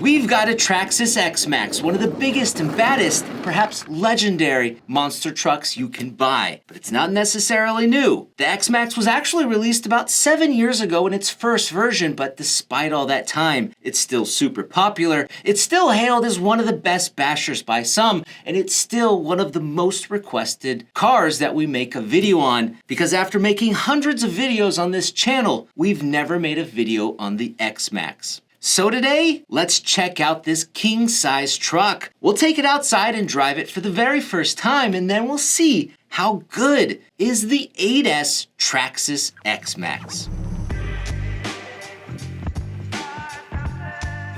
we've got a Traxxas X-Maxx, one of the biggest and baddest, and perhaps legendary monster trucks you can buy. But it's not necessarily new. The X-Maxx was actually released about 7 years ago in its first version, but despite all that time, it's still super popular. It's still hailed as one of the best bashers by some, and it's still one of the most requested cars that we make a video on, because after making hundreds of videos on this channel, we've never made a video on the X-Maxx. So today, let's check out this king-size truck. We'll take it outside and drive it for the very first time, and then we'll see how good is the 8S Traxxas X-Maxx.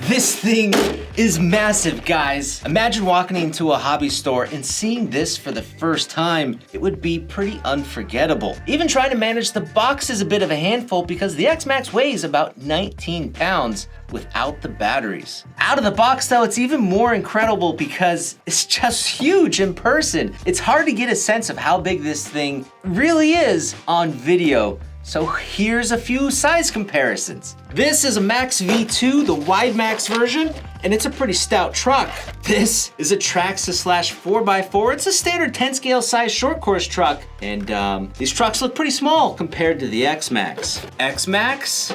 This thing is massive, guys. Imagine walking into a hobby store and seeing this for the first time. It would be pretty unforgettable. Even trying to manage the box is a bit of a handful because the X-Maxx weighs about 19 pounds without the batteries. Out of the box though, it's even more incredible because it's just huge in person. It's hard to get a sense of how big this thing really is on video. So here's a few size comparisons. This is a Max V2, the wide max version, and it's a pretty stout truck. This is a Traxxas /4x4. It's a standard 10 scale size short course truck. And these trucks look pretty small compared to the X-Maxx. X-Maxx,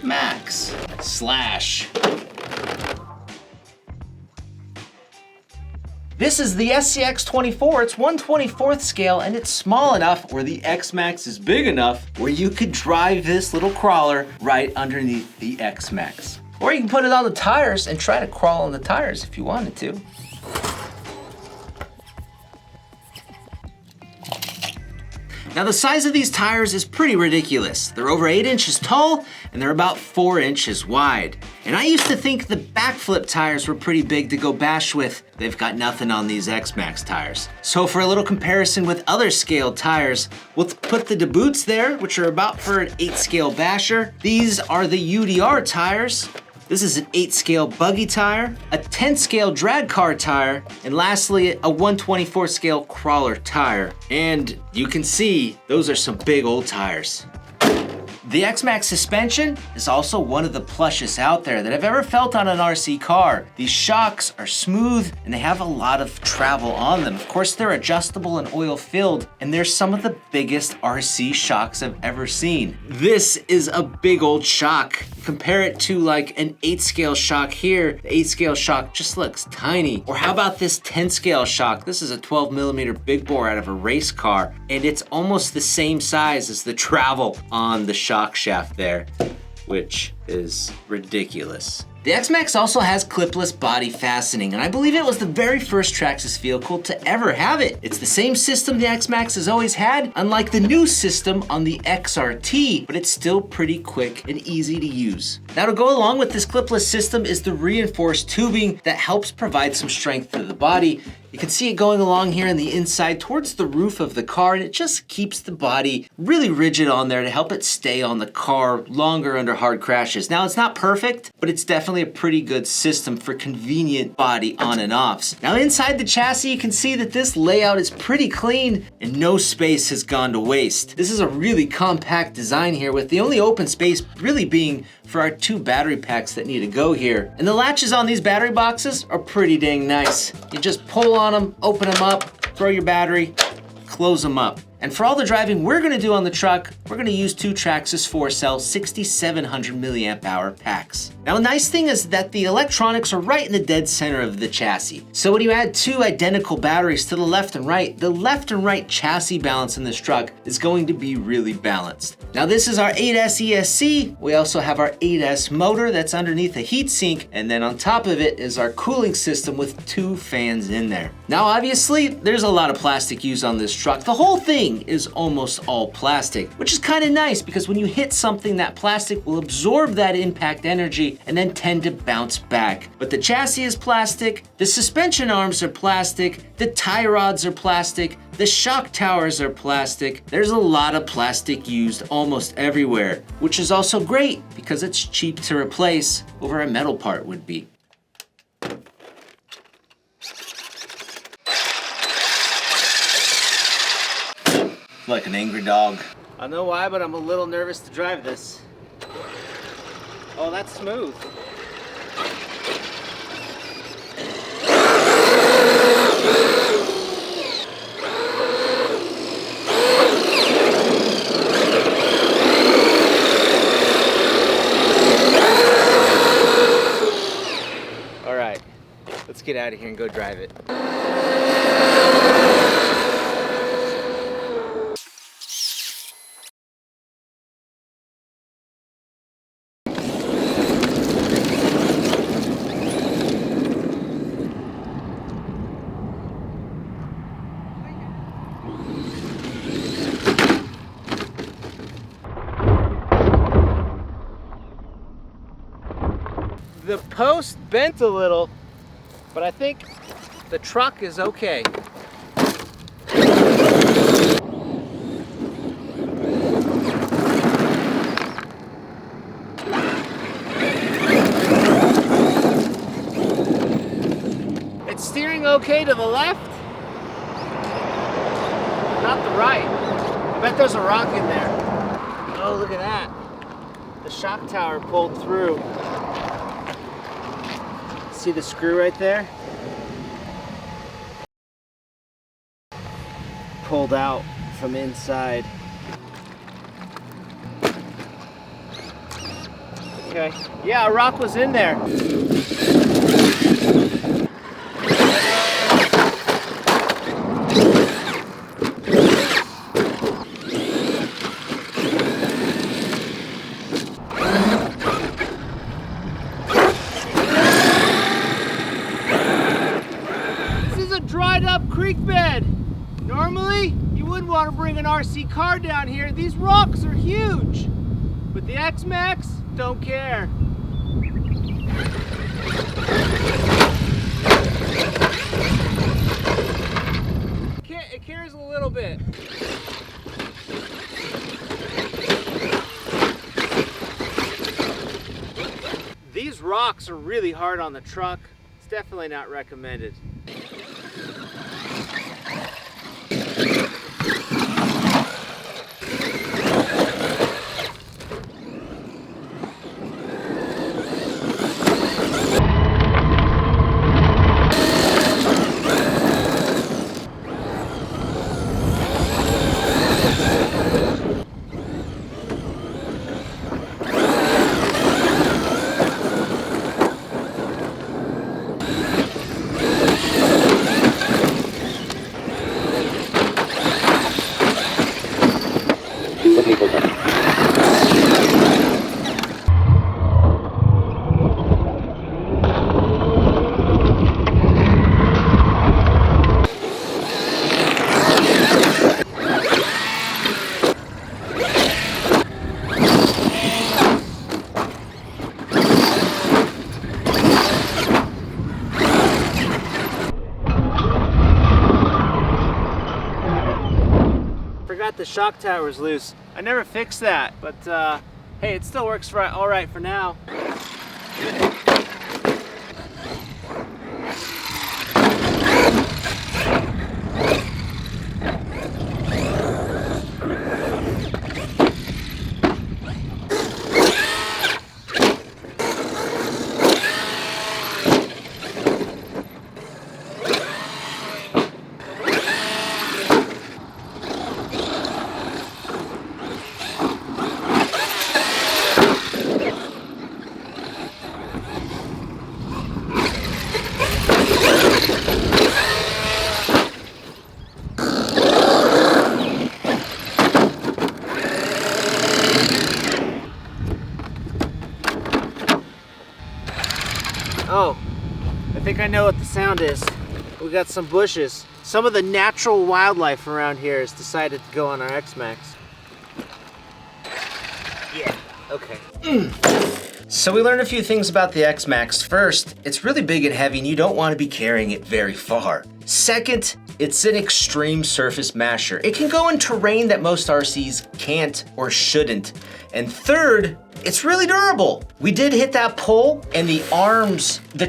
Max, slash. This is the SCX24, it's 1/24th scale and it's small enough where the X-Maxx is big enough where you could drive this little crawler right underneath the X-Maxx. Or you can put it on the tires and try to crawl on the tires if you wanted to. Now the size of these tires is pretty ridiculous. They're over 8 inches tall and they're about 4 inches wide. And I used to think the backflip tires were pretty big to go bash with. They've got nothing on these X-Maxx tires. So for a little comparison with other scaled tires, we'll put the deboots there, which are about for an 8 scale basher. These are the UDR tires. This is an 8 scale buggy tire, a 10 scale drag car tire, and lastly, a 1/24 scale crawler tire. And you can see, those are some big old tires. The X-Maxx suspension is also one of the plushest out there that I've ever felt on an RC car. These shocks are smooth and they have a lot of travel on them. Of course, they're adjustable and oil filled, and they're some of the biggest RC shocks I've ever seen. This is a big old shock. Compare it to like an 8 scale shock here. The 8 scale shock just looks tiny. Or how about this 10 scale shock? This is a 12mm big bore out of a race car, and it's almost the same size as the travel on the shock shaft there, which is ridiculous. The X-Maxx also has clipless body fastening, and I believe it was the very first Traxxas vehicle to ever have it. It's the same system the X-Maxx has always had, unlike the new system on the XRT, but it's still pretty quick and easy to use. Now to go along with this clipless system is the reinforced tubing that helps provide some strength to the body. You can see it going along here on the inside towards the roof of the car, and it just keeps the body really rigid on there to help it stay on the car longer under hard crashes. Now it's not perfect, but it's definitely a pretty good system for convenient body on and offs. Now inside the chassis, you can see that this layout is pretty clean and no space has gone to waste. This is a really compact design here, with the only open space really being for our 2 battery packs that need to go here. And the latches on these battery boxes are pretty dang nice. You just pull on them, open them up, throw your battery, close them up. And for all the driving we're gonna do on the truck, we're gonna use 2 Traxxas 4-cell 6,700 milliamp hour packs. Now, a nice thing is that the electronics are right in the dead center of the chassis. So when you add 2 identical batteries to the left and right chassis balance in this truck is going to be really balanced. Now, this is our 8S ESC. We also have our 8S motor that's underneath the heatsink, and then on top of it is our cooling system with 2 fans in there. Now, obviously, there's a lot of plastic used on this truck. The whole thing is almost all plastic, which is kind of nice because when you hit something, that plastic will absorb that impact energy and then tend to bounce back. But the chassis is plastic, the suspension arms are plastic, the tie rods are plastic, the shock towers are plastic. There's a lot of plastic used almost everywhere, which is also great because it's cheap to replace over a metal part would be. Like an angry dog. I don't know why, but I'm a little nervous to drive this. Oh, that's smooth. get out of here and go drive it. The post bent a little, but I think the truck is okay. It's steering okay to the left, not the right. I bet there's a rock in there. Oh, look at that. The shock tower pulled through. See the screw right there? Pulled out from inside. Okay. Yeah, a rock was in there. Creek bed. Normally, you wouldn't want to bring an RC car down here. These rocks are huge. But the XMaxx don't care. It cares a little bit. These rocks are really hard on the truck. It's definitely not recommended. The shock tower is loose. I never fixed that, but hey, it still works all right for now. Oh, I think I know what the sound is. We got some bushes. Some of the natural wildlife around here has decided to go on our XMaxx. Yeah, okay. So we learned a few things about the XMaxx. First, it's really big and heavy and you don't want to be carrying it very far. Second, it's an extreme surface masher. It can go in terrain that most RCs can't or shouldn't. And third, it's really durable. We did hit that pole and the arms, the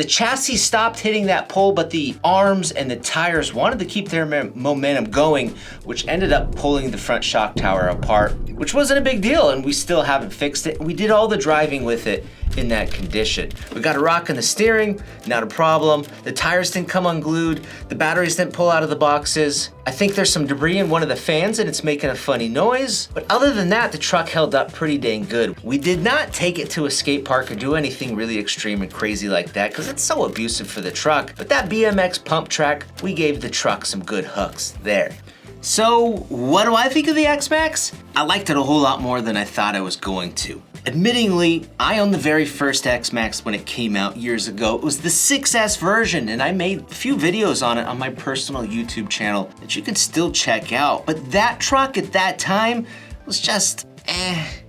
chassis stopped hitting that pole, but the arms and the tires wanted to keep their momentum going, which ended up pulling the front shock tower apart, which wasn't a big deal and we still haven't fixed it. We did all the driving with it in that condition. We got a rock in the steering, not a problem. The tires didn't come unglued. The batteries didn't pull out of the boxes. I think there's some debris in one of the fans and it's making a funny noise. But other than that, the truck held up pretty dang good. We did not take it to a skate park or do anything really extreme and crazy like that because it's so abusive for the truck. But that BMX pump track, we gave the truck some good hooks there. So what do I think of the XMaxx? I liked it a whole lot more than I thought I was going to. Admittingly, I owned the very first XMaxx when it came out years ago. It was the 6S version, and I made a few videos on it on my personal YouTube channel that you can still check out. But that truck at that time was just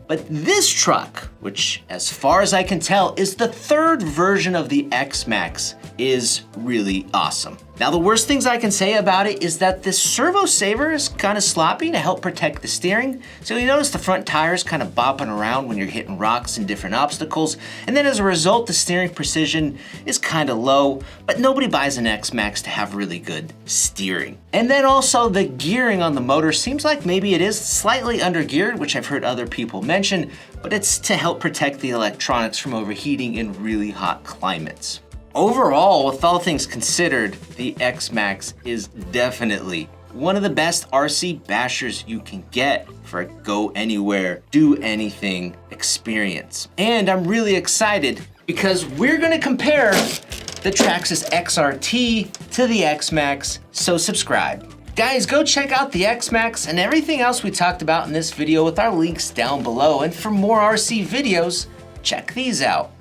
But this truck, which as far as I can tell is the third version of the XMaxx, is really awesome. Now the worst things I can say about it is that this servo saver is kind of sloppy to help protect the steering. So you notice the front tires kind of bopping around when you're hitting rocks and different obstacles. And then as a result, the steering precision is kind of low, but nobody buys an XMaxx to have really good steering. And then also the gearing on the motor seems like maybe it is slightly under geared, which I've heard other people mention, but it's to help protect the electronics from overheating in really hot climates. Overall, with all things considered, the XMaxx is definitely one of the best RC bashers you can get for a go anywhere, do anything experience. And I'm really excited because we're gonna compare the Traxxas XRT to the XMaxx, so subscribe. Guys, go check out the XMaxx and everything else we talked about in this video with our links down below. And for more RC videos, check these out.